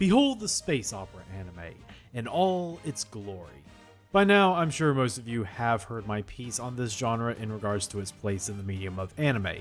Behold the space opera anime in all its glory. By now, I'm sure most of you have heard my piece on this genre in regards to its place in the medium of anime,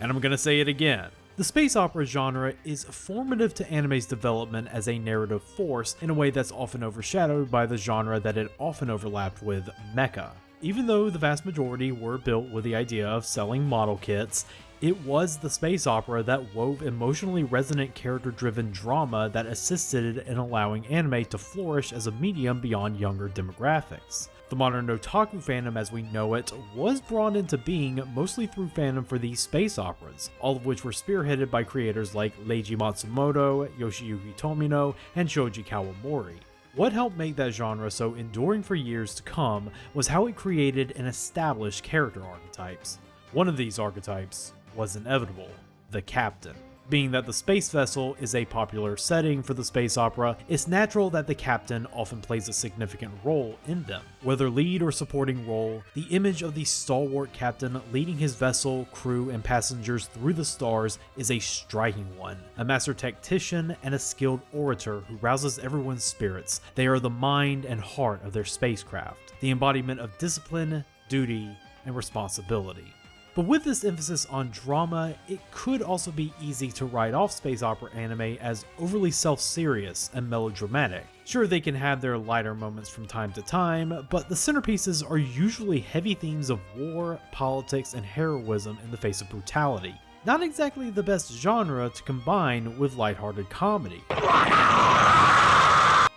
and I'm gonna say it again. The space opera genre is formative to anime's development as a narrative force in a way that's often overshadowed by the genre that it often overlapped with, mecha. Even though the vast majority were built with the idea of selling model kits, it was the space opera that wove emotionally resonant character-driven drama that assisted in allowing anime to flourish as a medium beyond younger demographics. The modern otaku fandom as we know it was brought into being mostly through fandom for these space operas, all of which were spearheaded by creators like Leiji Matsumoto, Yoshiyuki Tomino, and Shoji Kawamori. What helped make that genre so enduring for years to come was how it created and established character archetypes. One of these archetypes was inevitable: the captain. Being that the space vessel is a popular setting for the space opera, it's natural that the captain often plays a significant role in them. Whether lead or supporting role, the image of the stalwart captain leading his vessel, crew, and passengers through the stars is a striking one. A master tactician and a skilled orator who rouses everyone's spirits. They are the mind and heart of their spacecraft, the embodiment of discipline, duty, and responsibility. But with this emphasis on drama, it could also be easy to write off space opera anime as overly self-serious and melodramatic. Sure, they can have their lighter moments from time to time, but the centerpieces are usually heavy themes of war, politics, and heroism in the face of brutality. Not exactly the best genre to combine with lighthearted comedy.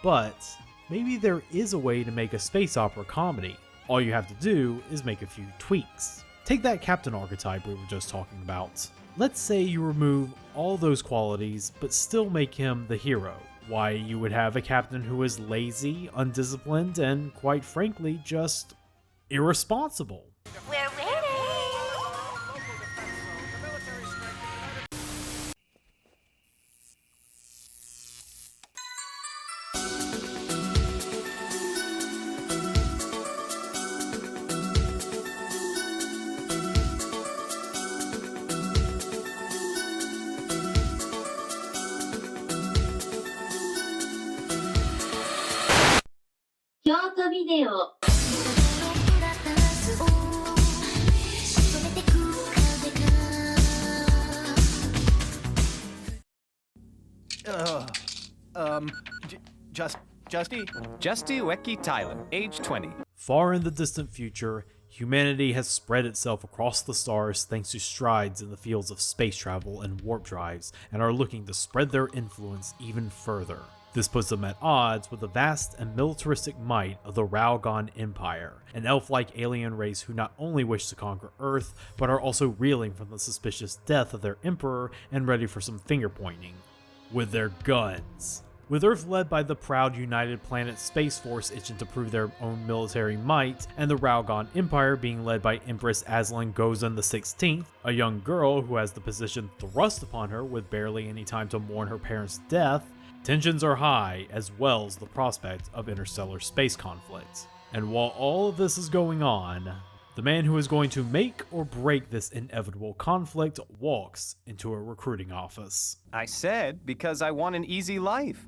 But maybe there is a way to make a space opera comedy. All you have to do is make a few tweaks. Take that captain archetype we were just talking about. Let's say you remove all those qualities, but still make him the hero. Why, you would have a captain who is lazy, undisciplined, and quite frankly, just irresponsible. We're ready! KYOTO ビデオ Justy Weki Tylor, age 20. Far in the distant future, humanity has spread itself across the stars thanks to strides in the fields of space travel and warp drives, and are looking to spread their influence even further. This puts them at odds with the vast and militaristic might of the Ralgon Empire, an elf-like alien race who not only wish to conquer Earth, but are also reeling from the suspicious death of their emperor and ready for some finger-pointing. With their guns. With Earth led by the proud United Planet Space Force itching to prove their own military might, and the Ralgon Empire being led by Empress Aslan Gozan XVI, a young girl who has the position thrust upon her with barely any time to mourn her parents' death, tensions are high, as well as the prospect of interstellar space conflict. And while all of this is going on, the man who is going to make or break this inevitable conflict walks into a recruiting office. I said because I want an easy life.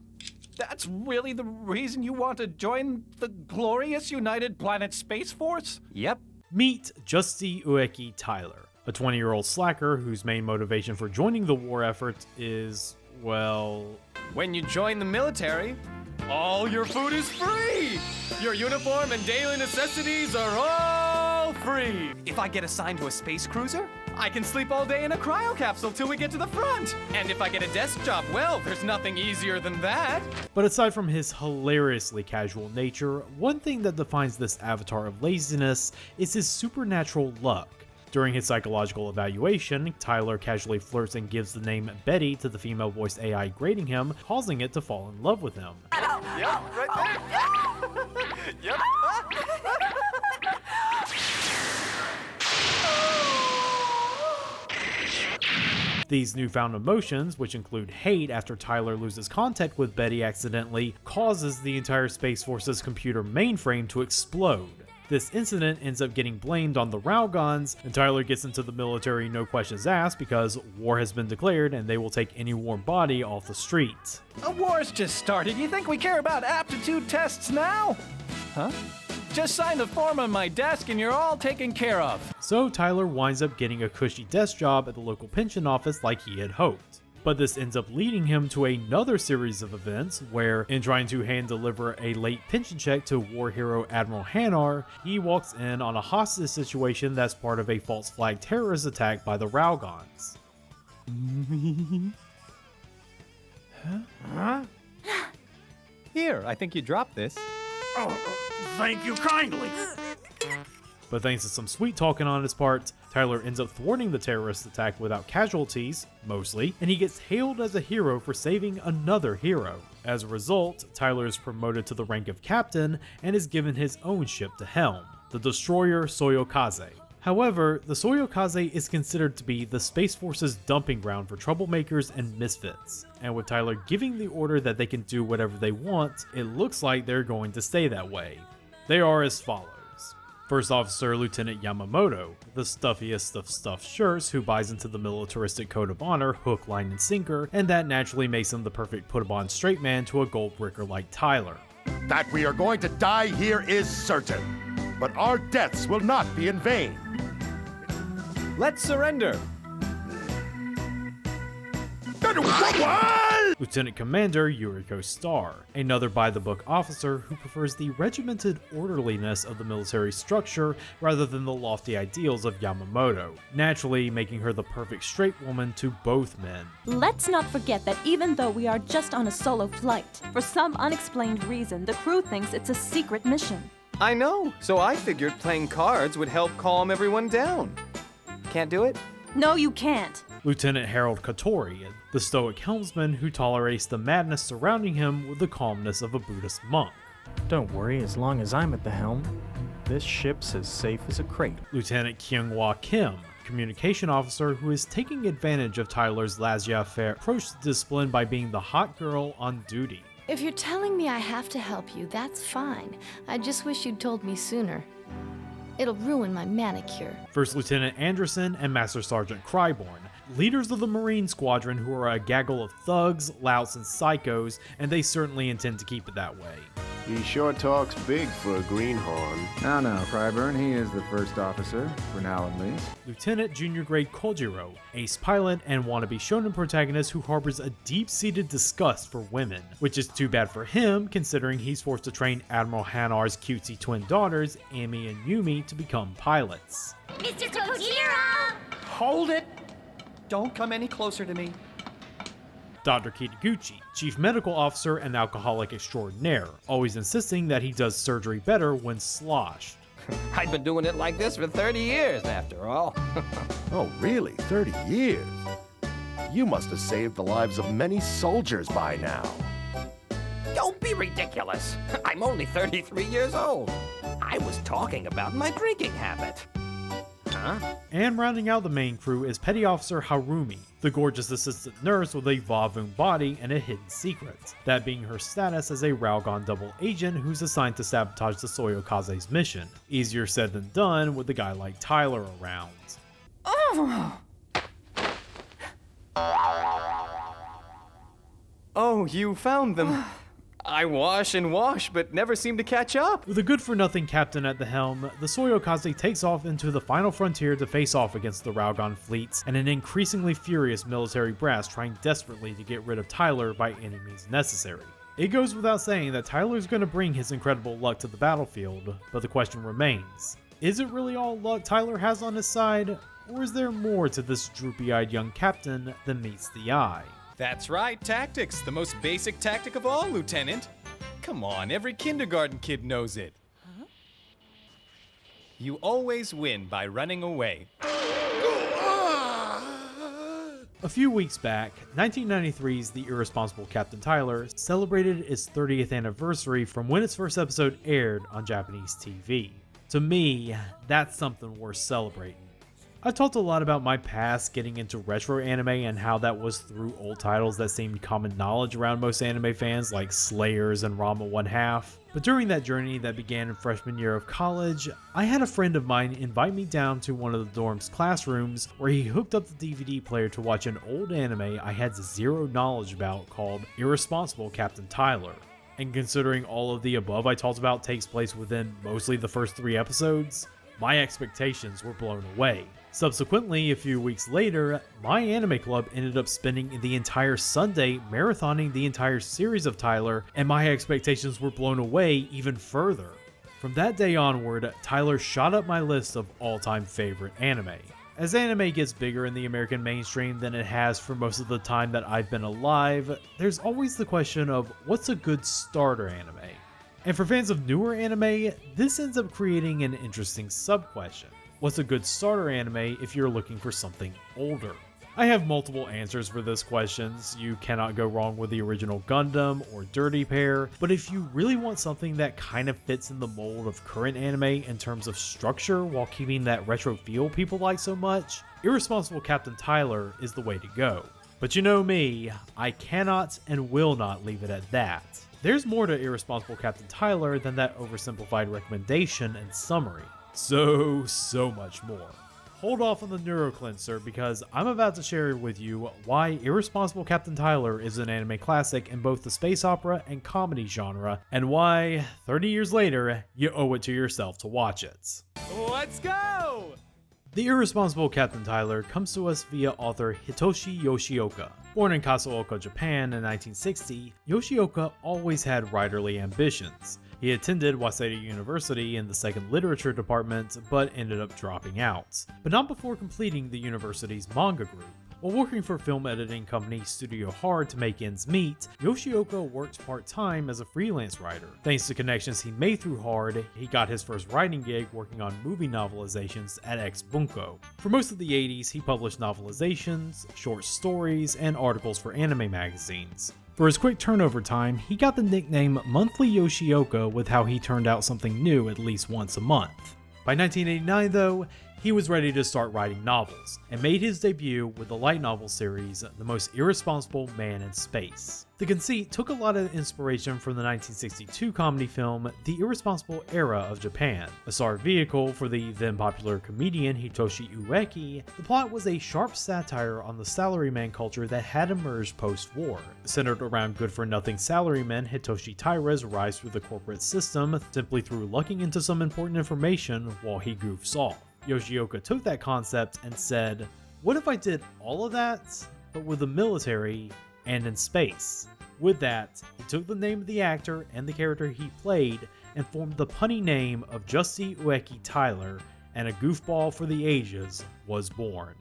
That's really the reason you want to join the glorious United Planet Space Force? Yep. Meet Justy Weki Tylor, a 20-year-old slacker whose main motivation for joining the war effort is, well... When you join the military, all your food is free! Your uniform and daily necessities are all free! If I get assigned to a space cruiser, I can sleep all day in a cryo capsule till we get to the front! And if I get a desk job, well, there's nothing easier than that! But aside from his hilariously casual nature, one thing that defines this avatar of laziness is his supernatural luck. During his psychological evaluation, Tylor casually flirts and gives the name Betty to the female-voiced AI grading him, causing it to fall in love with him. Yep, right there! Yep! These newfound emotions, which include hate after Tylor loses contact with Betty accidentally, causes the entire Space Force's computer mainframe to explode. This incident ends up getting blamed on the Raugons, and Tylor gets into the military no questions asked because war has been declared and they will take any warm body off the street. A war's just started. You think we care about aptitude tests now? Huh? Just sign the form on my desk and you're all taken care of. So Tylor winds up getting a cushy desk job at the local pension office like he had hoped. But this ends up leading him to another series of events where, in trying to hand deliver a late pension check to war hero Admiral Hanar, he walks in on a hostage situation that's part of a false flag terrorist attack by the Raugons. Huh? Here, I think you dropped this. Thank you kindly. But thanks to some sweet talking on his part, Tylor ends up thwarting the terrorist attack without casualties, mostly, and he gets hailed as a hero for saving another hero. As a result, Tylor is promoted to the rank of captain and is given his own ship to helm, the destroyer Soyokaze. However, the Soyokaze is considered to be the Space Force's dumping ground for troublemakers and misfits, and with Tylor giving the order that they can do whatever they want, it looks like they're going to stay that way. They are as follows. First Officer Lieutenant Yamamoto, the stuffiest of stuffed shirts who buys into the militaristic code of honor hook, line, and sinker, and that naturally makes him the perfect put-upon straight man to a gold bricker like Tylor. That we are going to die here is certain, but our deaths will not be in vain. Let's surrender. What? Lieutenant Commander Yuriko Star, another by-the-book officer who prefers the regimented orderliness of the military structure rather than the lofty ideals of Yamamoto, naturally making her the perfect straight woman to both men. Let's not forget that even though we are just on a solo flight, for some unexplained reason, the crew thinks it's a secret mission. I know, so I figured playing cards would help calm everyone down. Can't do it? No, you can't. Lieutenant Harold Katori, the stoic helmsman who tolerates the madness surrounding him with the calmness of a Buddhist monk. Don't worry, as long as I'm at the helm, this ship's as safe as a crate. Lieutenant Kyunghwa Kim, communication officer who is taking advantage of Tylor's laissez-faire approach to discipline by being the hot girl on duty. If you're telling me I have to help you, that's fine. I just wish you'd told me sooner. It'll ruin my manicure. First Lieutenant Anderson and Master Sergeant Cryborn, leaders of the Marine Squadron who are a gaggle of thugs, louts, and psychos, and they certainly intend to keep it that way. He sure talks big for a greenhorn. No, Cryburn, he is the first officer, for now at least. Lieutenant Junior Grade Kojiro, ace pilot and wannabe shonen protagonist who harbors a deep-seated disgust for women, which is too bad for him considering he's forced to train Admiral Hanar's cutesy twin daughters, Ami and Yumi, to become pilots. Mr. Kojiro! Hold it! Don't come any closer to me. Dr. Kitaguchi, chief medical officer and alcoholic extraordinaire, always insisting that he does surgery better when sloshed. I've been doing it like this for 30 years, after all. Oh, really? 30 years? You must have saved the lives of many soldiers by now. Don't be ridiculous. I'm only 33 years old. I was talking about my drinking habit. Huh? And rounding out the main crew is Petty Officer Harumi, the gorgeous assistant nurse with a Vavoom body and a hidden secret, that being her status as a Raugon double agent who's assigned to sabotage the Soyokaze's mission. Easier said than done with a guy like Tylor around. Oh, you found them. I wash and wash, but never seem to catch up. With a good-for-nothing captain at the helm, the Soyokaze takes off into the final frontier to face off against the Raugon fleets and an increasingly furious military brass trying desperately to get rid of Tylor by any means necessary. It goes without saying that Tylor's going to bring his incredible luck to the battlefield, but the question remains, is it really all luck Tylor has on his side, or is there more to this droopy-eyed young captain than meets the eye? That's right, tactics. The most basic tactic of all, Lieutenant. Come on, every kindergarten kid knows it. Huh? You always win by running away. A few weeks back, 1993's The Irresponsible Captain Tylor celebrated its 30th anniversary from when its first episode aired on Japanese TV. To me, that's something worth celebrating. I talked a lot about my past getting into retro anime and how that was through old titles that seemed common knowledge around most anime fans like Slayers and Ranma 1/2. But during that journey that began in freshman year of college, I had a friend of mine invite me down to one of the dorm's classrooms where he hooked up the DVD player to watch an old anime I had zero knowledge about called Irresponsible Captain Tylor. And considering all of the above I talked about takes place within mostly the first 3 episodes, my expectations were blown away. Subsequently, a few weeks later, my anime club ended up spending the entire Sunday marathoning the entire series of Tylor, and my expectations were blown away even further. From that day onward, Tylor shot up my list of all-time favorite anime. As anime gets bigger in the American mainstream than it has for most of the time that I've been alive, there's always the question of what's a good starter anime? And for fans of newer anime, this ends up creating an interesting sub-question. What's a good starter anime if you're looking for something older? I have multiple answers for this question. You cannot go wrong with the original Gundam or Dirty Pair, but if you really want something that kind of fits in the mold of current anime in terms of structure while keeping that retro feel people like so much, Irresponsible Captain Tylor is the way to go. But you know me, I cannot and will not leave it at that. There's more to Irresponsible Captain Tylor than that oversimplified recommendation and summary. So much more. Hold off on the neurocleanser because I'm about to share with you why Irresponsible Captain Tylor is an anime classic in both the space opera and comedy genre, and why, 30 years later, you owe it to yourself to watch it. Let's go! The Irresponsible Captain Tylor comes to us via author Hitoshi Yoshioka. Born in Kasuoka, Japan in 1960, Yoshioka always had writerly ambitions. He attended Waseda University in the second literature department, but ended up dropping out. But not before completing the university's manga group. While working for film editing company Studio Hard to make ends meet, Yoshioka worked part-time as a freelance writer. Thanks to connections he made through Hard, he got his first writing gig working on movie novelizations at X Bunko. For most of the 80s, he published novelizations, short stories, and articles for anime magazines. For his quick turnover time, he got the nickname Monthly Yoshioka with how he turned out something new at least once a month. By 1989 though, he was ready to start writing novels, and made his debut with the light novel series, The Most Irresponsible Man in Space. The conceit took a lot of inspiration from the 1962 comedy film The Irresponsible Era of Japan. A star vehicle for the then popular comedian Hitoshi Ueki, the plot was a sharp satire on the salaryman culture that had emerged post-war, centered around good-for-nothing salaryman Hitoshi Taira's rise through the corporate system simply through lucking into some important information while he goofs off. Yoshioka took that concept and said, what if I did all of that, but with the military and in space? With that, he took the name of the actor and the character he played and formed the punny name of Justy Ueki Tylor, and a goofball for the ages was born.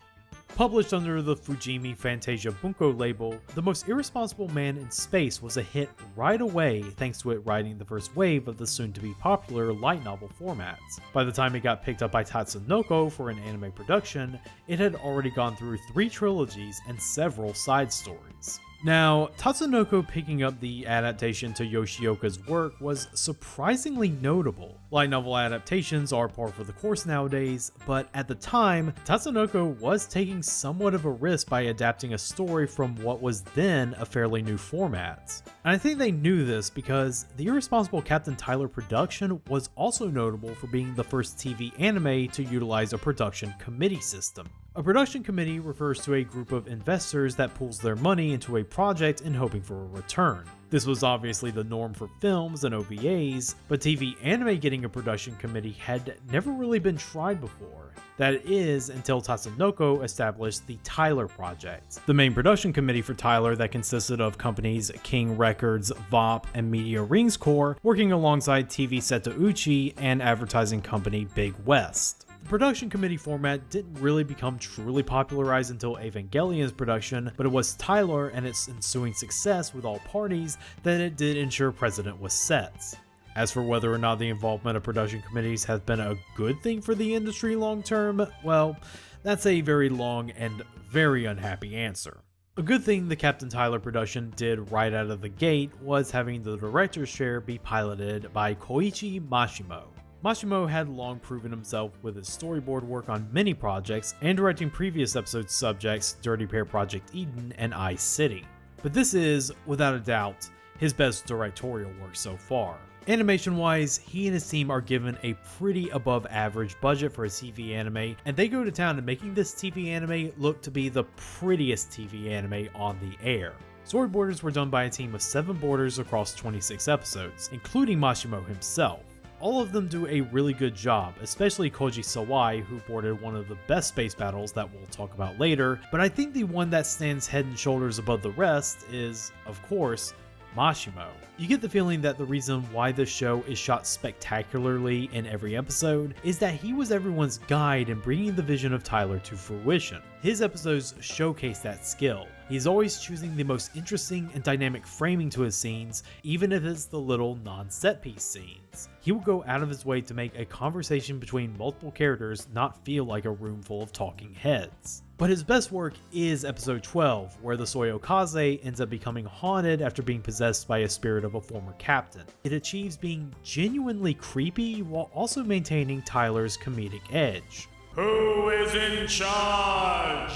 Published under the Fujimi Fantasia Bunko label, The Most Irresponsible Man in Space was a hit right away thanks to it riding the first wave of the soon-to-be popular light novel formats. By the time it got picked up by Tatsunoko for an anime production, it had already gone through 3 trilogies and several side stories. Now, Tatsunoko picking up the adaptation to Yoshioka's work was surprisingly notable. Light novel adaptations are par for the course nowadays, but at the time, Tatsunoko was taking somewhat of a risk by adapting a story from what was then a fairly new format. And I think they knew this because the Irresponsible Captain Tylor production was also notable for being the first TV anime to utilize a production committee system. A production committee refers to a group of investors that pools their money into a project in hoping for a return. This was obviously the norm for films and OVAs, but TV anime getting a production committee had never really been tried before. That is, until Tatsunoko established the Tylor Project, the main production committee for Tylor that consisted of companies King Records, VOP, and Media Rings Corps, working alongside TV Setouchi and advertising company Big West. The production committee format didn't really become truly popularized until Evangelion's production, but it was Tylor and its ensuing success with all parties that it did ensure precedent was set. As for whether or not the involvement of production committees has been a good thing for the industry long term, well, that's a very long and very unhappy answer. A good thing the Captain Tylor production did right out of the gate was having the director's chair be piloted by Koichi Mashimo. Mashimo had long proven himself with his storyboard work on many projects and directing previous episode subjects Dirty Pair Project Eden and Ice City. But this is, without a doubt, his best directorial work so far. Animation-wise, he and his team are given a pretty above average budget for a TV anime, and they go to town in making this TV anime look to be the prettiest TV anime on the air. Storyboarders were done by a team of 7 boarders across 26 episodes, including Mashimo himself. All of them do a really good job, especially Koji Sawai, who boarded one of the best space battles that we'll talk about later, but I think the one that stands head and shoulders above the rest is, of course, Mashimo. You get the feeling that the reason why this show is shot spectacularly in every episode is that he was everyone's guide in bringing the vision of Tylor to fruition. His episodes showcase that skill. He's always choosing the most interesting and dynamic framing to his scenes, even if it's the little non-set piece scenes. He will go out of his way to make a conversation between multiple characters not feel like a room full of talking heads. But his best work is episode 12, where the Soyokaze ends up becoming haunted after being possessed by a spirit of a former captain. It achieves being genuinely creepy while also maintaining Tylor's comedic edge. Who is in charge?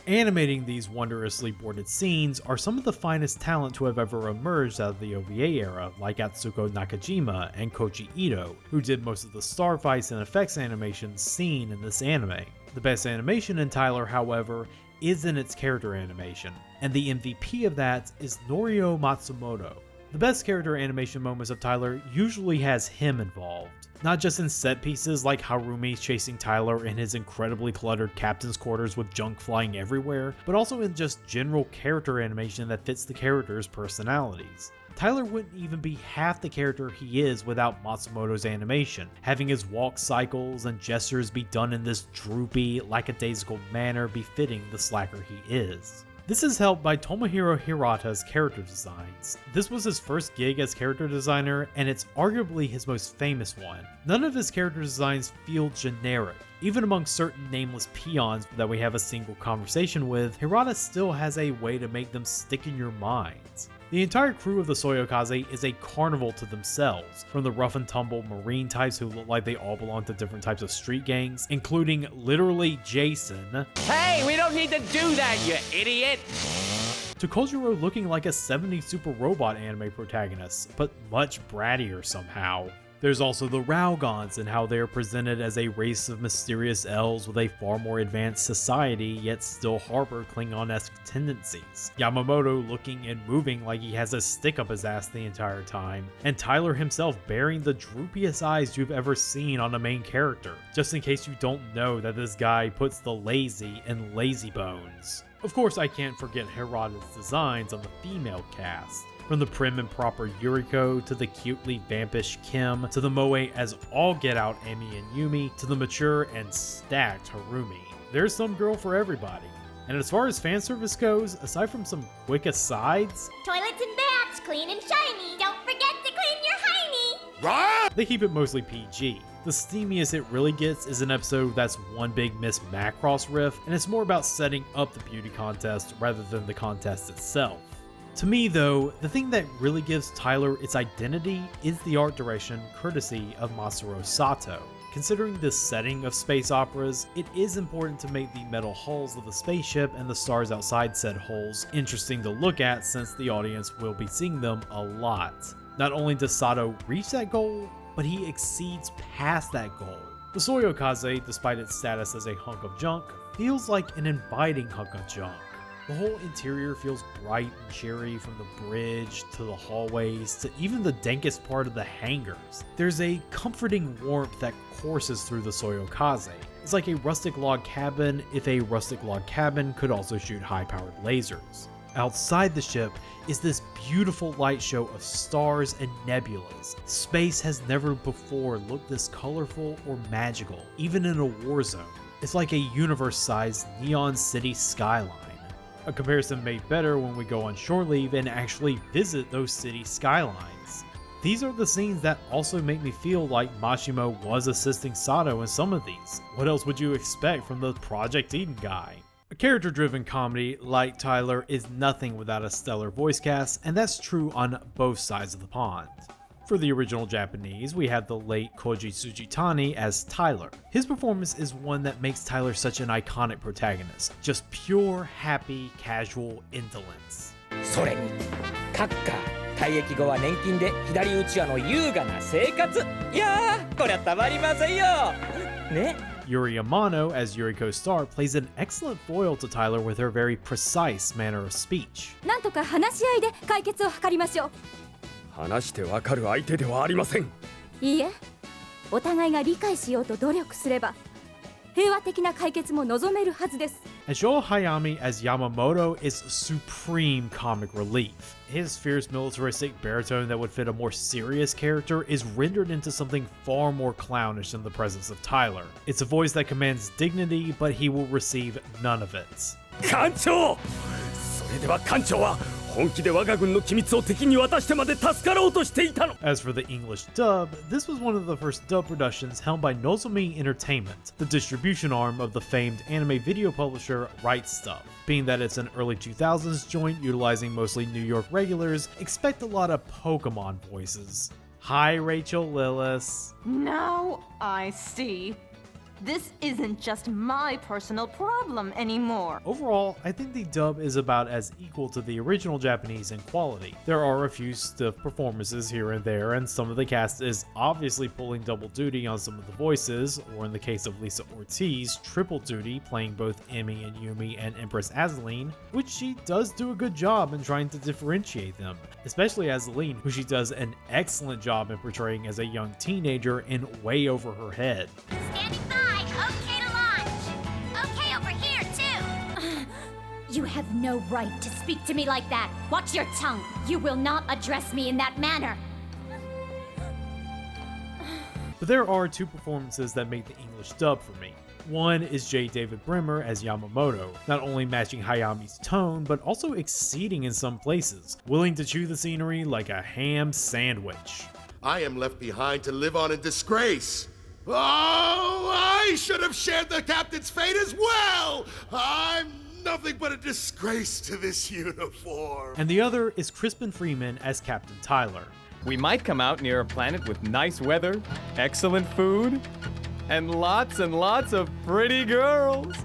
Animating these wondrously boarded scenes are some of the finest talent to have ever emerged out of the OVA era, like Atsuko Nakajima and Koichi Ito, who did most of the star fights and effects animations seen in this anime. The best animation in Tylor, however, is in its character animation, and the MVP of that is Norio Matsumoto. The best character animation moments of Tylor usually has him involved, not just in set pieces like Harumi chasing Tylor in his incredibly cluttered captain's quarters with junk flying everywhere, but also in just general character animation that fits the characters' personalities. Tylor wouldn't even be half the character he is without Matsumoto's animation, having his walk cycles and gestures be done in this droopy, lackadaisical manner befitting the slacker he is. This is helped by Tomohiro Hirata's character designs. This was his first gig as character designer, and it's arguably his most famous one. None of his character designs feel generic. Even among certain nameless peons that we have a single conversation with, Hirata still has a way to make them stick in your minds. The entire crew of the Soyokaze is a carnival to themselves, from the rough and tumble marine types who look like they all belong to different types of street gangs, including literally Jason. Hey, we don't need to do that, you idiot! To Kojiro looking like a 70s super robot anime protagonist, but much brattier somehow. There's also the Raugons and how they are presented as a race of mysterious elves with a far more advanced society, yet still harbor Klingon-esque tendencies. Yamamoto looking and moving like he has a stick up his ass the entire time, and Tylor himself bearing the droopiest eyes you've ever seen on a main character, just in case you don't know that this guy puts the lazy in lazy bones. Of course, I can't forget Hirata's designs on the female cast. From the prim and proper Yuriko, to the cutely vampish Kim, to the moe as all get out Emi and Yumi, to the mature and stacked Harumi. There's some girl for everybody. And as far as fan service goes, aside from some quick asides, Toilets and baths, clean and shiny. Don't forget to clean your hiney. Right? they keep it mostly PG. The steamiest it really gets is an episode that's one big Miss Macross riff, and it's more about setting up the beauty contest rather than the contest itself. To me though, the thing that really gives Tylor its identity is the art direction courtesy of Masaru Sato. Considering this setting of space operas, it is important to make the metal hulls of the spaceship and the stars outside said hulls interesting to look at, since the audience will be seeing them a lot. Not only does Sato reach that goal, but he exceeds past that goal. The Soyokaze, despite its status as a hunk of junk, feels like an inviting hunk of junk. The whole interior feels bright and cheery, from the bridge to the hallways to even the dankest part of the hangars. There's a comforting warmth that courses through the Soyokaze. It's like a rustic log cabin if a rustic log cabin could also shoot high-powered lasers. Outside the ship is this beautiful light show of stars and nebulas. Space has never before looked this colorful or magical, even in a war zone. It's like a universe-sized neon city skyline. A comparison made better when we go on shore leave and actually visit those city skylines. these are the scenes that also make me feel like Mashimo was assisting Sato in some of these. What else would you expect from the Project Eden guy? A character-driven comedy like Tylor is nothing without a stellar voice cast, and that's true on both sides of the pond. For the original Japanese, we have the late Koji Tsujitani as Tylor. His performance is one that makes Tylor such an iconic protagonist, just pure, happy, casual indolence. それに閣下退役後は年金で左打ち輪の優雅な生活いやーこりゃたまりませんよね Yuri Amano as Yuriko Star plays an excellent foil to Tylor with her very precise manner of speech. なんとか話し合いで解決を図りましょう。話してわかる相手ではありません。いいえ、お互いが理解しようと努力すれば平和的な解決も望めるはずです。 And Showa Hayami as Yamamoto is supreme comic relief. His fierce militaristic baritone that would fit a more serious character is rendered into something far more clownish in the presence of Tylor. It's a voice that commands dignity, but he will receive none of it. 艦長それでは艦長は本気で我が軍の機密を敵に渡してまで助かろうとしていたの As for the English dub, this was one of the first dub productions held by Nozomi Entertainment, the distribution arm of the famed anime video publisher Right Stuff. Being that it's an early 2000s joint utilizing mostly New York regulars, expect a lot of Pokemon voices. Hi Rachel Lillis. Now I see. This isn't just my personal problem anymore. Overall, I think the dub is about as equal to the original Japanese in quality. There are a few stiff performances here and there, and some of the cast is obviously pulling double duty on some of the voices, or in the case of Lisa Ortiz, triple duty playing both Emmy and Yumi and Empress Azaleen, which she does do a good job in trying to differentiate them, especially Azaleen, who she does an excellent job in portraying as a young teenager in way over her head. Standing by. Okay to launch. Okay over here, too. You have no right to speak to me like that. Watch your tongue. You will not address me in that manner. But there are two performances that make the English dub for me. One is J. David Brimmer as Yamamoto, not only matching Hayami's tone, but also exceeding in some places, willing to chew the scenery like a ham sandwich. I am left behind to live on in disgrace. Oh, I should have shared the captain's fate as well! I'm nothing but a disgrace to this uniform. And the other is Crispin Freeman as Captain Tylor. We might come out near a planet with nice weather, excellent food, and lots of pretty girls.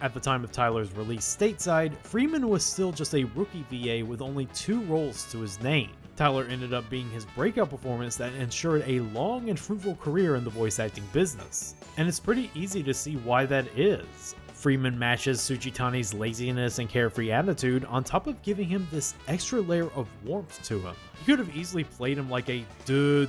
At the time of Tylor's release stateside, Freeman was still just a rookie VA with only 2 roles to his name. Tylor ended up being his breakout performance that ensured a long and fruitful career in the voice acting business. And it's pretty easy to see why that is. Freeman matches Tsujitani's laziness and carefree attitude on top of giving him this extra layer of warmth to him. He could have easily played him like a duh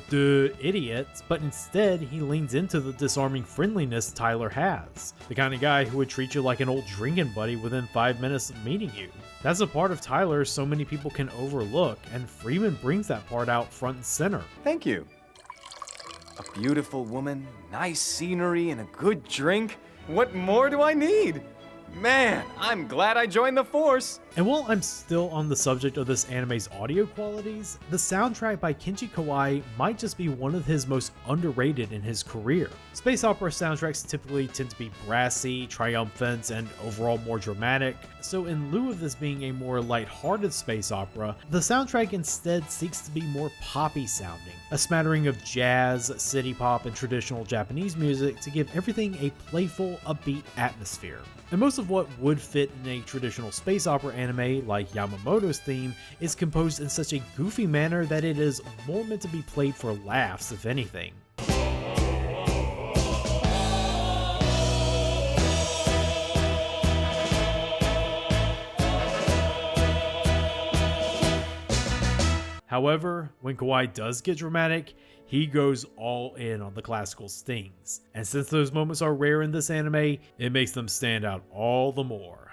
idiot, but instead he leans into the disarming friendliness Tylor has. The kind of guy who would treat you like an old drinking buddy within 5 minutes of meeting you. That's a part of Tylor so many people can overlook, and Freeman brings that part out front and center. Thank you. A beautiful woman, nice scenery, and a good drink. What more do I need? Man, I'm glad I joined the force. And while I'm still on the subject of this anime's audio qualities, the soundtrack by Kenji Kawai might just be one of his most underrated in his career. Space opera soundtracks typically tend to be brassy, triumphant, and overall more dramatic, so in lieu of this being a more lighthearted space opera, the soundtrack instead seeks to be more poppy sounding, a smattering of jazz, city pop, and traditional Japanese music to give everything a playful, upbeat atmosphere. And most of what would fit in a traditional space opera anime like Yamamoto's theme is composed in such a goofy manner that it is more meant to be played for laughs, if anything. However, when Kawai does get dramatic, he goes all in on the classical stings. And since those moments are rare in this anime, it makes them stand out all the more.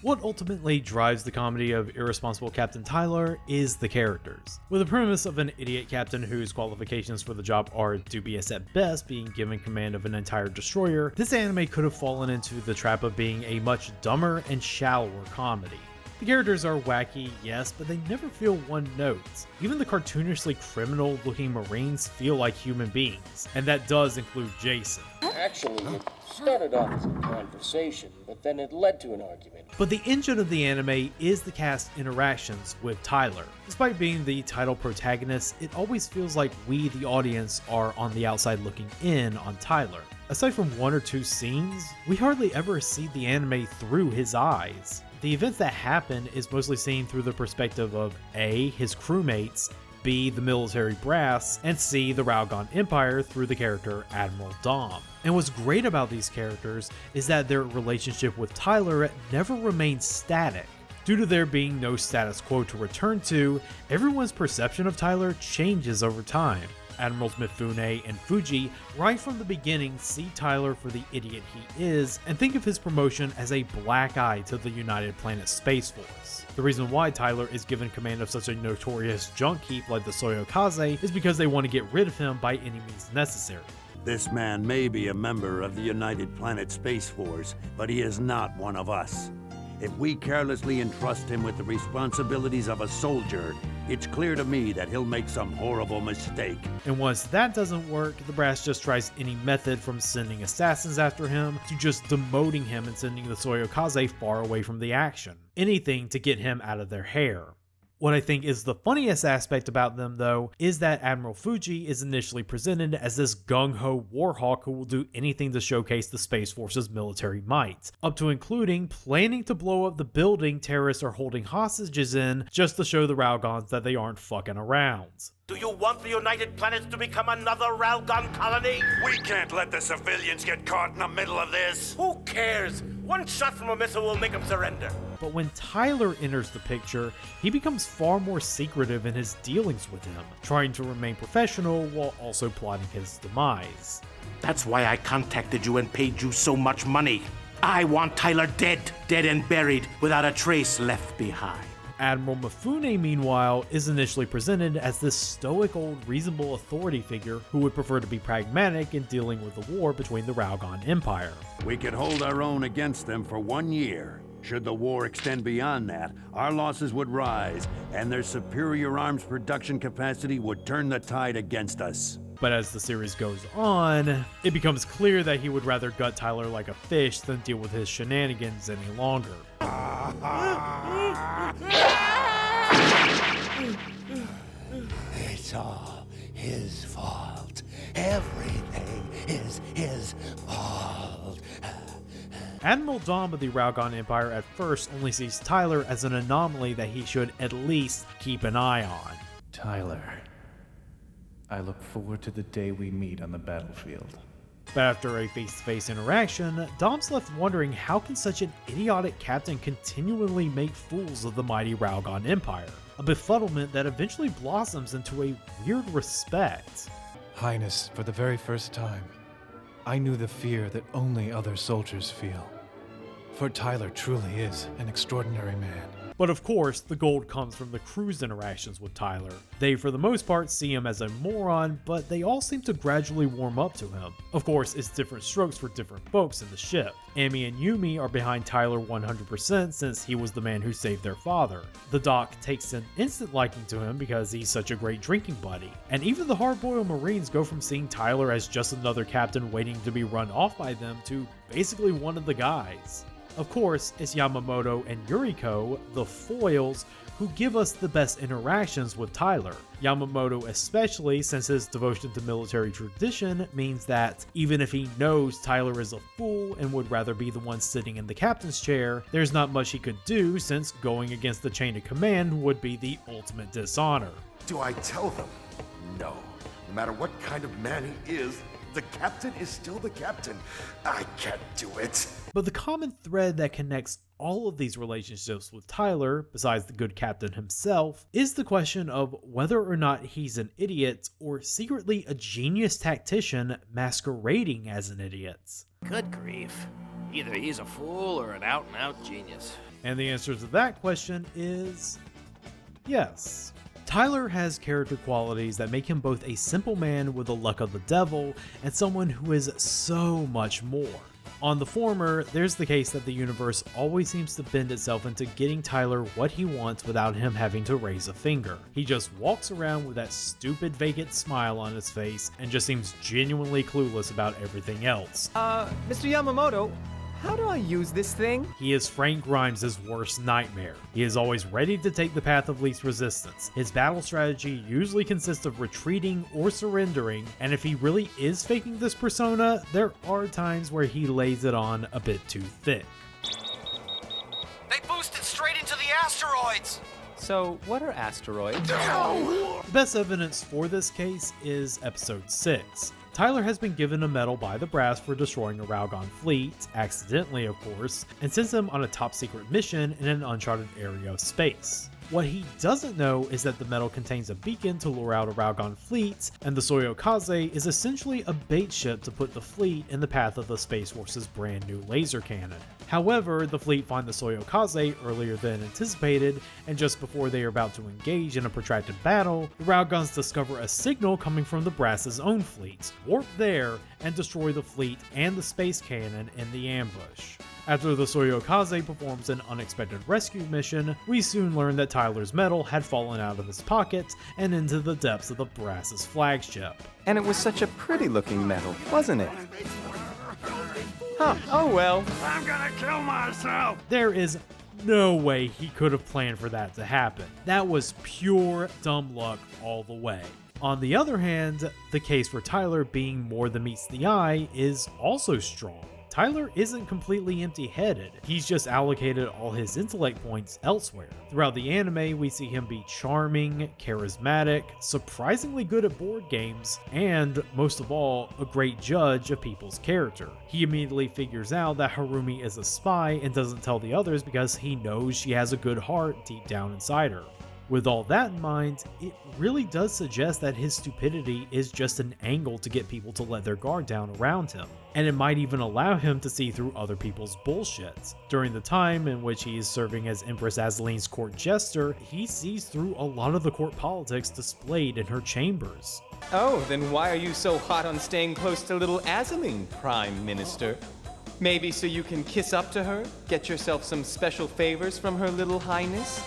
What ultimately drives the comedy of Irresponsible Captain Tylor is the characters. With the premise of an idiot captain whose qualifications for the job are dubious at best, being given command of an entire destroyer, this anime could have fallen into the trap of being a much dumber and shallower comedy. The characters are wacky, yes, but they never feel one note. Even the cartoonishly criminal-looking Marines feel like human beings, and that does include Jason. Actually, it started off as a conversation, but then it led to an argument. But the engine of the anime is the cast interactions with Tylor. Despite being the title protagonist, it always feels like we, the audience, are on the outside looking in on Tylor. Aside from one or two scenes, we hardly ever see the anime through his eyes. The events that happen is mostly seen through the perspective of A, his crewmates, B, the military brass, and C, the Ralgon Empire through the character Admiral Dom. And what's great about these characters is that their relationship with Tylor never remains static. Due to there being no status quo to return to, everyone's perception of Tylor changes over time. Admirals Mifune and Fuji, right from the beginning, see Tylor for the idiot he is and think of his promotion as a black eye to the United Planet Space Force. The reason why Tylor is given command of such a notorious junk heap like the Soyokaze is because they want to get rid of him by any means necessary. This man may be a member of the United Planet Space Force, but he is not one of us. If we carelessly entrust him with the responsibilities of a soldier, it's clear to me that he'll make some horrible mistake. And once that doesn't work, the brass just tries any method from sending assassins after him to just demoting him and sending the Soyokaze far away from the action. Anything to get him out of their hair. What I think is the funniest aspect about them, though, is that Admiral Fuji is initially presented as this gung-ho warhawk who will do anything to showcase the Space Force's military might, up to including planning to blow up the building terrorists are holding hostages in just to show the Ralgons that they aren't fucking around. Do you want the United Planets to become another Ralgon colony? We can't let the civilians get caught in the middle of this! Who cares? One shot from a missile will make them surrender. But when Tylor enters the picture, he becomes far more secretive in his dealings with him, trying to remain professional while also plotting his demise. That's why I contacted you and paid you so much money. I want Tylor dead and buried, without a trace left behind. Admiral Mifune, meanwhile, is initially presented as this stoic old reasonable authority figure who would prefer to be pragmatic in dealing with the war between the Ralgon Empire. We could hold our own against them for 1 year. Should the war extend beyond that, our losses would rise, and their superior arms production capacity would turn the tide against us. But as the series goes on, it becomes clear that he would rather gut Tylor like a fish than deal with his shenanigans any longer. It's all his fault. Everything is his fault. Admiral Dom of the Ralgon Empire at first only sees Tylor as an anomaly that he should at least keep an eye on. Tylor, I look forward to the day we meet on the battlefield. But after a face-to-face interaction, Dom's left wondering how can such an idiotic captain continually make fools of the mighty Ralgon Empire, a befuddlement that eventually blossoms into a weird respect. Highness, for the very first time, I knew the fear that only other soldiers feel. For Tylor truly is an extraordinary man. But of course, the gold comes from the crew's interactions with Tylor. They, for the most part, see him as a moron, but they all seem to gradually warm up to him. Of course, it's different strokes for different folks in the ship. Amy and Yumi are behind Tylor 100% since he was the man who saved their father. The Doc takes an instant liking to him because he's such a great drinking buddy. And even the hard-boiled Marines go from seeing Tylor as just another captain waiting to be run off by them to basically one of the guys. Of course, it's Yamamoto and Yuriko, the foils, who give us the best interactions with Tylor. Yamamoto especially, since his devotion to military tradition means that even if he knows Tylor is a fool and would rather be the one sitting in the captain's chair, there's not much he could do since going against the chain of command would be the ultimate dishonor. Do I tell them? No. No matter what kind of man he is, the captain is still the captain. I can't do it. But the common thread that connects all of these relationships with Tylor, besides the good captain himself, is the question of whether or not he's an idiot or secretly a genius tactician masquerading as an idiot. Good grief. Either he's a fool or an out-and-out genius. And the answer to that question is yes. Tylor has character qualities that make him both a simple man with the luck of the devil and someone who is so much more. On the former, there's the case that the universe always seems to bend itself into getting Tylor what he wants without him having to raise a finger. He just walks around with that stupid vacant smile on his face and just seems genuinely clueless about everything else. Mr. Yamamoto, how do I use this thing? He is Frank Grimes' worst nightmare. He is always ready to take the path of least resistance. His battle strategy usually consists of retreating or surrendering, and if he really is faking this persona, there are times where he lays it on a bit too thick. They boosted straight into the asteroids! So, what are asteroids? The best evidence for this case is episode 6. Tylor has been given a medal by the brass for destroying a Raugon fleet, accidentally of course, and sends him on a top secret mission in an uncharted area of space. What he doesn't know is that the medal contains a beacon to lure out a Raugon fleet, and the Soyokaze is essentially a bait ship to put the fleet in the path of the Space Force's brand new laser cannon. However, the fleet find the Soyokaze earlier than anticipated, and just before they are about to engage in a protracted battle, the Raugons discover a signal coming from the Brass's own fleet, warp there, and destroy the fleet and the space cannon in the ambush. After the Soyokaze performs an unexpected rescue mission, we soon learn that Tylor's medal had fallen out of his pocket and into the depths of the Brass's flagship. And it was such a pretty looking medal, wasn't it? Huh, oh well. I'm gonna kill myself! There is no way he could have planned for that to happen. That was pure dumb luck all the way. On the other hand, the case for Tylor being more than meets the eye is also strong. Tylor isn't completely empty-headed, he's just allocated all his intellect points elsewhere. Throughout the anime, we see him be charming, charismatic, surprisingly good at board games, and, most of all, a great judge of people's character. He immediately figures out that Harumi is a spy and doesn't tell the others because he knows she has a good heart deep down inside her. With all that in mind, it really does suggest that his stupidity is just an angle to get people to let their guard down around him, and it might even allow him to see through other people's bullshit. During the time in which he is serving as Empress Azaline's court jester, he sees through a lot of the court politics displayed in her chambers. Oh, then why are you so hot on staying close to little Azaline, Prime Minister? Maybe so you can kiss up to her, get yourself some special favors from her little highness?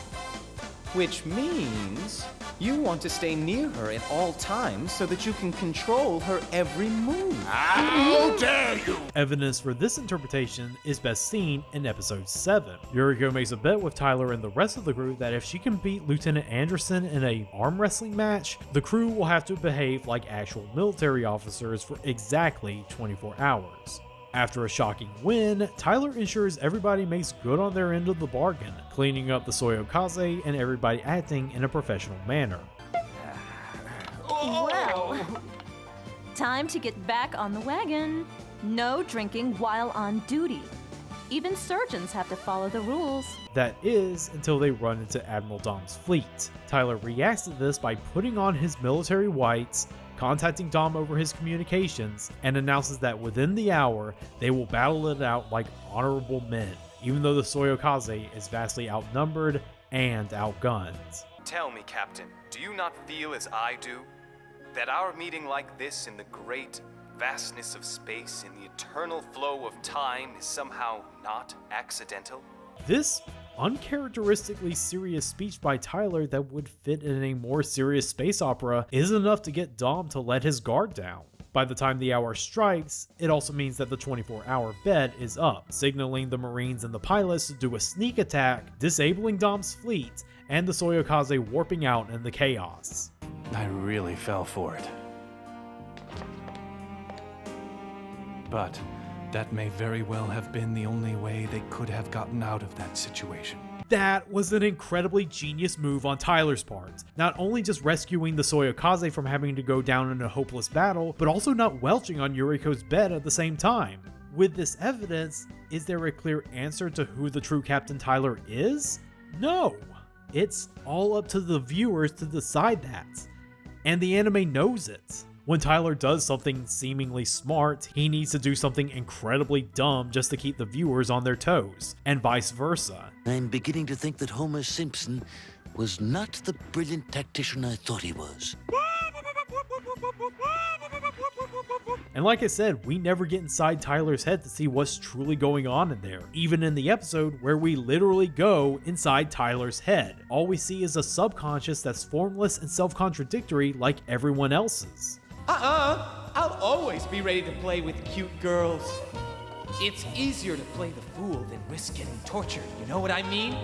Which means you want to stay near her at all times so that you can control her every move. How dare you! Evidence for this interpretation is best seen in episode 7. Yuriko makes a bet with Tylor and the rest of the crew that if she can beat Lieutenant Anderson in a arm wrestling match, the crew will have to behave like actual military officers for exactly 24 hours. After a shocking win, Tylor ensures everybody makes good on their end of the bargain, cleaning up the Soyokaze and everybody acting in a professional manner. Well, time to get back on the wagon. No drinking while on duty. Even surgeons have to follow the rules. That is, until they run into Admiral Dom's fleet. Tylor reacts to this by putting on his military whites, contacting Dom over his communications, and announces that within the hour, they will battle it out like honorable men, even though the Soyokaze is vastly outnumbered and outgunned. Tell me, Captain, do you not feel as I do? That our meeting like this in the great vastness of space, in the eternal flow of time, is somehow not accidental? This uncharacteristically serious speech by Tylor that would fit in a more serious space opera is enough to get Dom to let his guard down. By the time the hour strikes, it also means that the 24-hour bet is up, signaling the Marines and the pilots to do a sneak attack, disabling Dom's fleet, and the Soyokaze warping out in the chaos. I really fell for it. But that may very well have been the only way they could have gotten out of that situation. That was an incredibly genius move on Tylor's part. Not only just rescuing the Soyokaze from having to go down in a hopeless battle, but also not welching on Yuriko's bed at the same time. With this evidence, is there a clear answer to who the true Captain Tylor is? No. It's all up to the viewers to decide that. And the anime knows it. When Tyler does something seemingly smart, he needs to do something incredibly dumb just to keep the viewers on their toes, and vice versa. I'm beginning to think that Homer Simpson was not the brilliant tactician I thought he was. And like I said, we never get inside Tyler's head to see what's truly going on in there, even in the episode where we literally go inside Tyler's head. All we see is a subconscious that's formless and self-contradictory like everyone else's. I'll always be ready to play with cute girls. It's easier to play the fool than risk getting tortured, you know what I mean?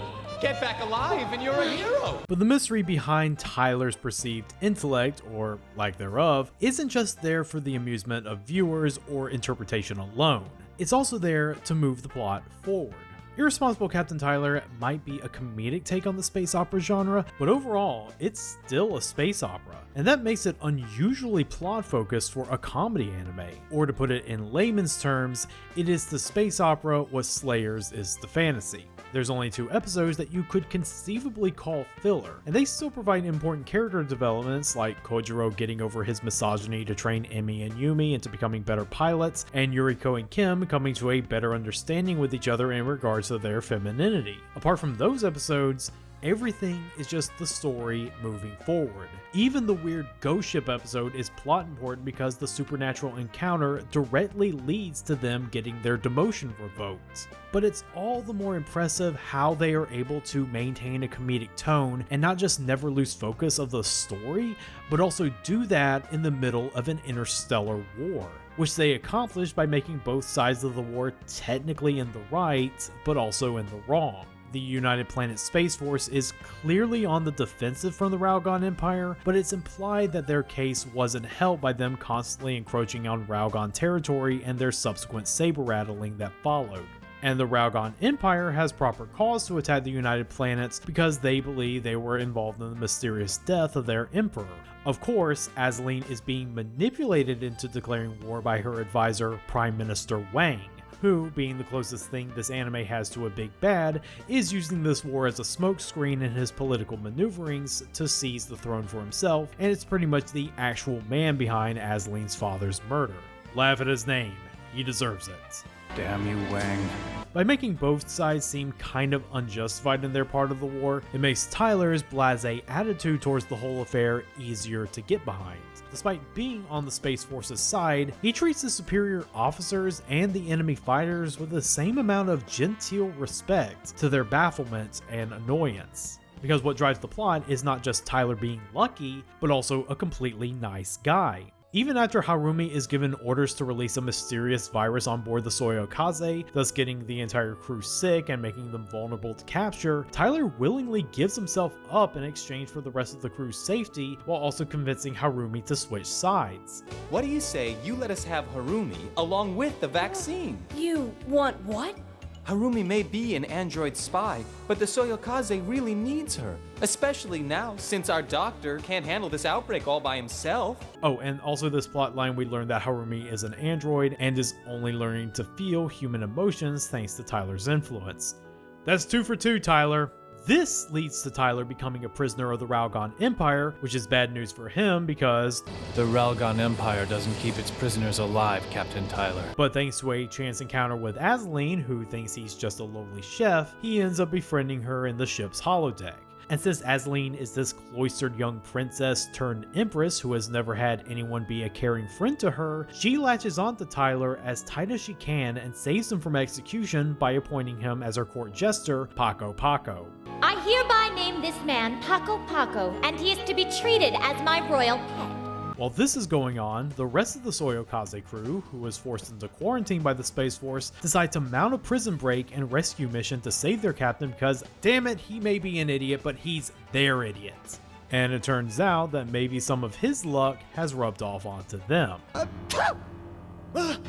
Get back alive and you're a hero! But the mystery behind Tyler's perceived intellect, or lack thereof, isn't just there for the amusement of viewers or interpretation alone. It's also there to move the plot forward. Irresponsible Captain Tylor might be a comedic take on the space opera genre, but overall, it's still a space opera, and that makes it unusually plot-focused for a comedy anime. Or to put it in layman's terms, it is the space opera what Slayers is the fantasy. There's only 2 episodes that you could conceivably call filler, and they still provide important character developments like Kojiro getting over his misogyny to train Emi and Yumi into becoming better pilots, and Yuriko and Kim coming to a better understanding with each other in regards to their femininity. Apart from those episodes, everything is just the story moving forward. Even the weird ghost ship episode is plot important because the supernatural encounter directly leads to them getting their demotion revoked. But it's all the more impressive how they are able to maintain a comedic tone and not just never lose focus of the story, but also do that in the middle of an interstellar war, which they accomplished by making both sides of the war technically in the right, but also in the wrong. The United Planet Space Force is clearly on the defensive from the Raugon Empire, but it's implied that their case wasn't helped by them constantly encroaching on Raugon territory and their subsequent saber rattling that followed. And the Raugon Empire has proper cause to attack the United Planets because they believe they were involved in the mysterious death of their emperor. Of course, Azaleen is being manipulated into declaring war by her advisor, Prime Minister Wang, who, being the closest thing this anime has to a big bad, is using this war as a smokescreen in his political maneuverings to seize the throne for himself, and it's pretty much the actual man behind Azaleen's father's murder. Laugh at his name, he deserves it. Damn you, Wang. By making both sides seem kind of unjustified in their part of the war, it makes Tyler's blasé attitude towards the whole affair easier to get behind. Despite being on the Space Force's side, he treats the superior officers and the enemy fighters with the same amount of genteel respect to their bafflement and annoyance. Because what drives the plot is not just Tyler being lucky, but also a completely nice guy. Even after Harumi is given orders to release a mysterious virus on board the Soyokaze, thus getting the entire crew sick and making them vulnerable to capture, Tyler willingly gives himself up in exchange for the rest of the crew's safety, while also convincing Harumi to switch sides. What do you say you let us have Harumi along with the vaccine? You want what? Harumi may be an android spy, but the Soyokaze really needs her. Especially now, since our doctor can't handle this outbreak all by himself. Oh, and also this plotline we learned that Harumi is an android and is only learning to feel human emotions thanks to Tyler's influence. That's 2 for 2, Tyler. This leads to Tyler becoming a prisoner of the Raugon Empire, which is bad news for him because the Raugon Empire doesn't keep its prisoners alive, Captain Tylor. But thanks to a chance encounter with Azaleen, who thinks he's just a lowly chef, he ends up befriending her in the ship's holodeck. And since Azaleen is this cloistered young princess turned empress who has never had anyone be a caring friend to her, she latches onto Tyler as tight as she can and saves him from execution by appointing him as her court jester, Paco Paco. I hereby name this man Paco Paco, and he is to be treated as my royal pet. While this is going on, the rest of the Soyokaze crew, who was forced into quarantine by the Space Force, decide to mount a prison break and rescue mission to save their captain because, damn it, he may be an idiot, but he's their idiot. And it turns out that maybe some of his luck has rubbed off onto them.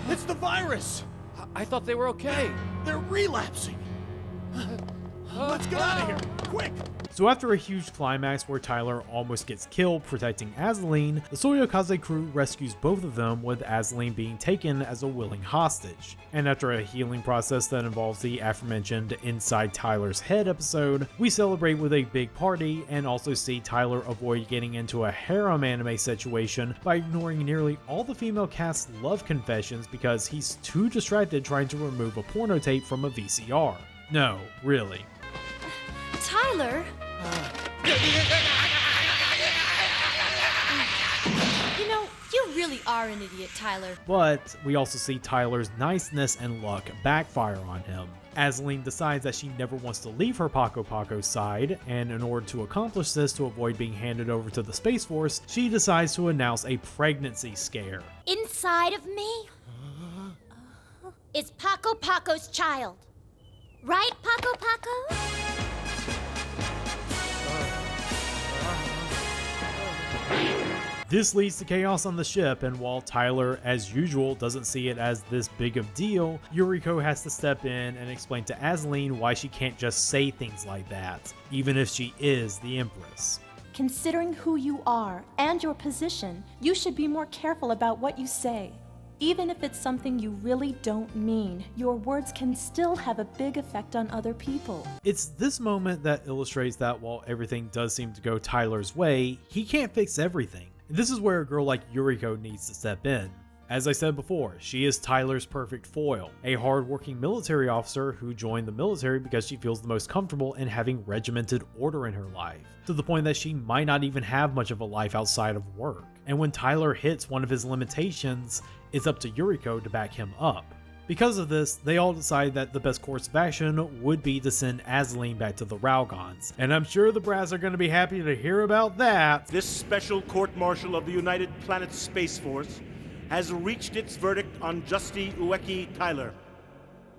It's the virus! I thought they were okay. They're relapsing. Let's get out of here, quick! So after a huge climax where Tyler almost gets killed protecting Azaleen, the Soyokaze crew rescues both of them, with Azaleen being taken as a willing hostage. And after a healing process that involves the aforementioned Inside Tyler's Head episode, we celebrate with a big party and also see Tyler avoid getting into a harem anime situation by ignoring nearly all the female cast's love confessions because he's too distracted trying to remove a porno tape from a VCR. No, really. Tyler? You know, you really are an idiot, Tyler. But we also see Tyler's niceness and luck backfire on him. Azaleen decides that she never wants to leave her Paco side, and in order to accomplish this to avoid being handed over to the Space Force, she decides to announce a pregnancy scare. Inside of me is Paco's child. Right, Paco? This leads to chaos on the ship, and while Tyler, as usual, doesn't see it as this big of deal, Yuriko has to step in and explain to Azaleen why she can't just say things like that, even if she is the Empress. Considering who you are and your position, you should be more careful about what you say. Even if it's something you really don't mean, your words can still have a big effect on other people. It's this moment that illustrates that while everything does seem to go Tyler's way, he can't fix everything. This is where a girl like Yuriko needs to step in. As I said before, she is Tyler's perfect foil, a hard-working military officer who joined the military because she feels the most comfortable in having regimented order in her life, to the point that she might not even have much of a life outside of work. And when Tyler hits one of his limitations, it's up to Yuriko to back him up. Because of this, they all decide that the best course of action would be to send Azaleen back to the Raugons. And I'm sure the brass are going to be happy to hear about that. This special court-martial of the United Planets Space Force has reached its verdict on Justy Ueki Tyler.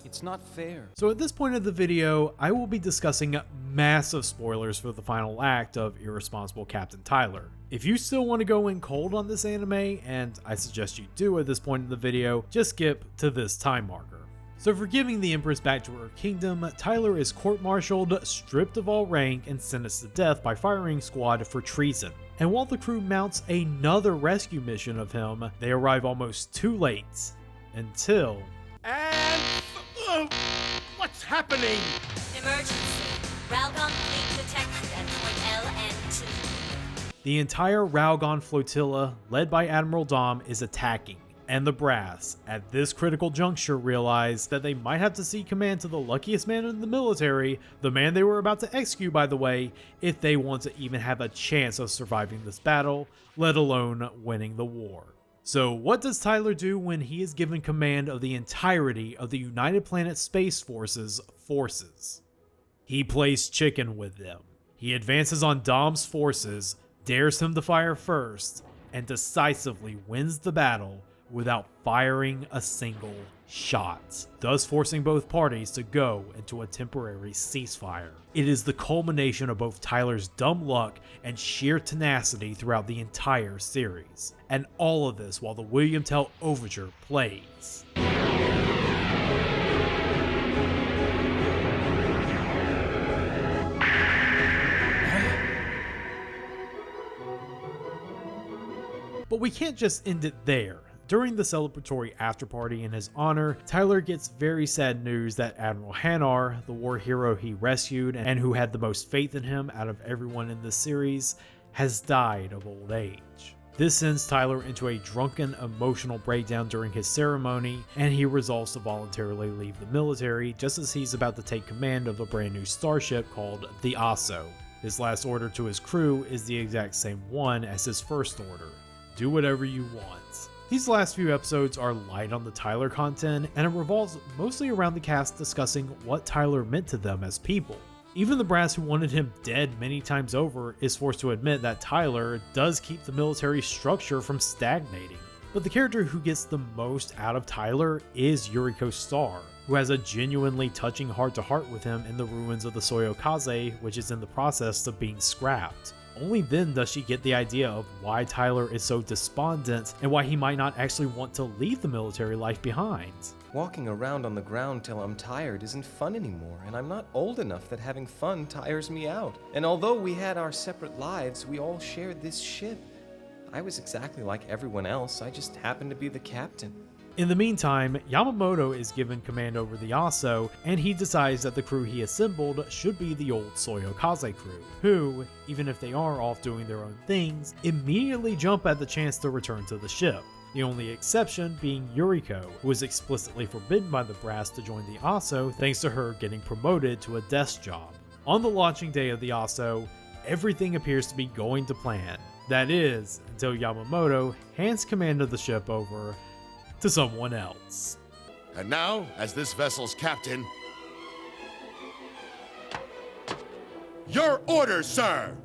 It's not fair. So at this point of the video, I will be discussing massive spoilers for the final act of Irresponsible Captain Tylor. If you still want to go in cold on this anime, and I suggest you do at this point in the video, just skip to this time marker. So for giving the Empress back to her kingdom, Tyler is court-martialed, stripped of all rank, and sentenced to death by firing squad for treason. And while the crew mounts another rescue mission of him, they arrive almost too late. Until... And... what's happening? Emergency. Raugon fleet detected at point LN2. The entire Raugon flotilla, led by Admiral Dom, is attacking. And the brass, at this critical juncture, realize that they might have to cede command to the luckiest man in the military, the man they were about to execute by the way, if they want to even have a chance of surviving this battle, let alone winning the war. So what does Tyler do when he is given command of the entirety of the United Planets Space Force's forces? He plays chicken with them. He advances on Dom's forces, dares him to fire first, and decisively wins the battle without firing a single shot, thus forcing both parties to go into a temporary ceasefire. It is the culmination of both Tyler's dumb luck and sheer tenacity throughout the entire series. And all of this while the William Tell Overture plays. But we can't just end it there. During the celebratory afterparty in his honor, Tyler gets very sad news that Admiral Hanar, the war hero he rescued and who had the most faith in him out of everyone in this series, has died of old age. This sends Tyler into a drunken, emotional breakdown during his ceremony, and he resolves to voluntarily leave the military just as he's about to take command of a brand new starship called the Aso. His last order to his crew is the exact same one as his first order: do whatever you want. These last few episodes are light on the Tyler content, and it revolves mostly around the cast discussing what Tyler meant to them as people. Even the brass who wanted him dead many times over is forced to admit that Tyler does keep the military structure from stagnating. But the character who gets the most out of Tyler is Yuriko Star, who has a genuinely touching heart-to-heart with him in the ruins of the Soyokaze, which is in the process of being scrapped. Only then does she get the idea of why Tyler is so despondent and why he might not actually want to leave the military life behind. Walking around on the ground till I'm tired isn't fun anymore, and I'm not old enough that having fun tires me out. And although we had our separate lives, we all shared this ship. I was exactly like everyone else, I just happened to be the captain. In the meantime, Yamamoto is given command over the Aso, and he decides that the crew he assembled should be the old Soyokaze crew, who, even if they are off doing their own things, immediately jump at the chance to return to the ship. The only exception being Yuriko, who was explicitly forbidden by the brass to join the Aso thanks to her getting promoted to a desk job. On the launching day of the Aso, everything appears to be going to plan. That is, until Yamamoto hands command of the ship over to someone else. And now, as this vessel's captain, your orders, sir!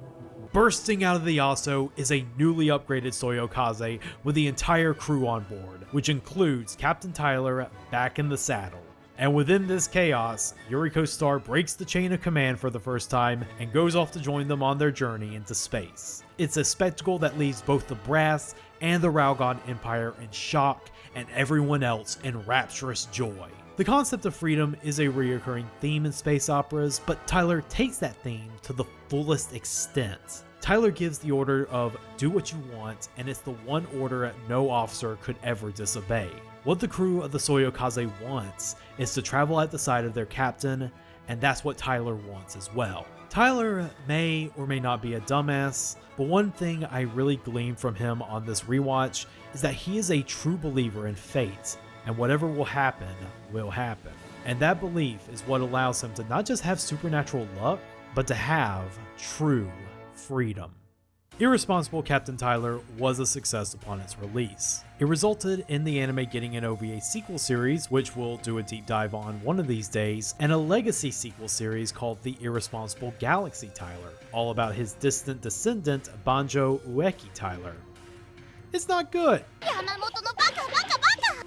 Bursting out of the Aso is a newly upgraded Soyokaze with the entire crew on board, which includes Captain Tylor back in the saddle. And within this chaos, Yuriko Star breaks the chain of command for the first time and goes off to join them on their journey into space. It's a spectacle that leaves both the brass and the Raugon Empire in shock and everyone else in rapturous joy. The concept of freedom is a recurring theme in space operas, but Tylor takes that theme to the fullest extent. Tylor gives the order of do what you want, and it's the one order no officer could ever disobey. What the crew of the Soyokaze wants is to travel at the side of their captain, and that's what Tylor wants as well. Tylor may or may not be a dumbass, but one thing I really gleaned from him on this rewatch is that he is a true believer in fate, and whatever will happen, will happen. And that belief is what allows him to not just have supernatural luck, but to have true freedom. Irresponsible Captain Tylor was a success upon its release. It resulted in the anime getting an OVA sequel series, which we'll do a deep dive on one of these days, and a legacy sequel series called The Irresponsible Galaxy Tylor, all about his distant descendant Banjo Ueki Tylor. It's not good!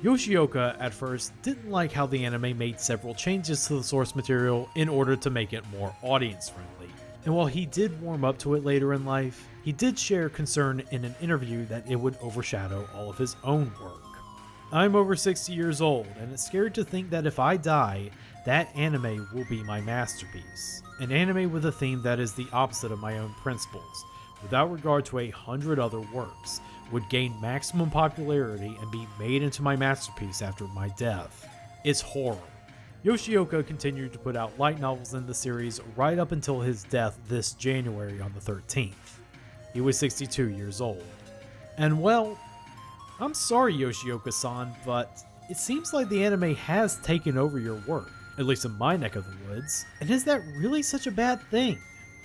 Yoshioka at first didn't like how the anime made several changes to the source material in order to make it more audience friendly. And while he did warm up to it later in life, he did share concern in an interview that it would overshadow all of his own work. I'm over 60 years old, and it's scary to think that if I die, that anime will be my masterpiece. An anime with a theme that is the opposite of my own principles, without regard to 100 other works, would gain maximum popularity and be made into my masterpiece after my death. It's horror. Yoshioka continued to put out light novels in the series right up until his death this January on the 13th. He was 62 years old. And well, I'm sorry Yoshioka-san, but it seems like the anime has taken over your work, at least in my neck of the woods. And is that really such a bad thing?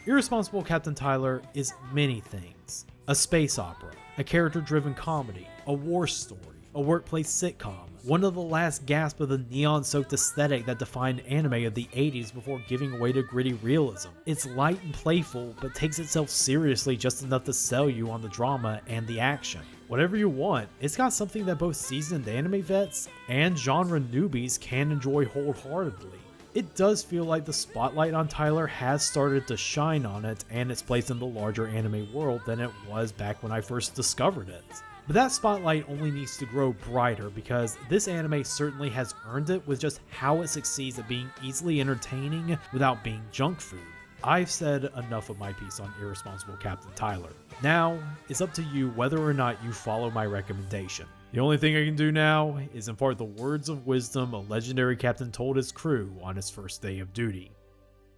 Irresponsible Captain Tylor is many things. A space opera, a character-driven comedy, a war story, a workplace sitcom, one of the last gasps of the neon-soaked aesthetic that defined anime of the 80s before giving away to gritty realism. It's light and playful, but takes itself seriously just enough to sell you on the drama and the action. Whatever you want, it's got something that both seasoned anime vets and genre newbies can enjoy wholeheartedly. It does feel like the spotlight on Tylor has started to shine on it and its place in the larger anime world than it was back when I first discovered it. But that spotlight only needs to grow brighter because this anime certainly has earned it with just how it succeeds at being easily entertaining without being junk food. I've said enough of my piece on Irresponsible Captain Tylor. Now, it's up to you whether or not you follow my recommendation. The only thing I can do now is impart the words of wisdom a legendary captain told his crew on his first day of duty.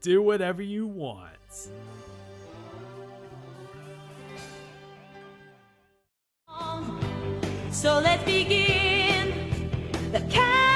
Do whatever you want. So let's begin the countdown.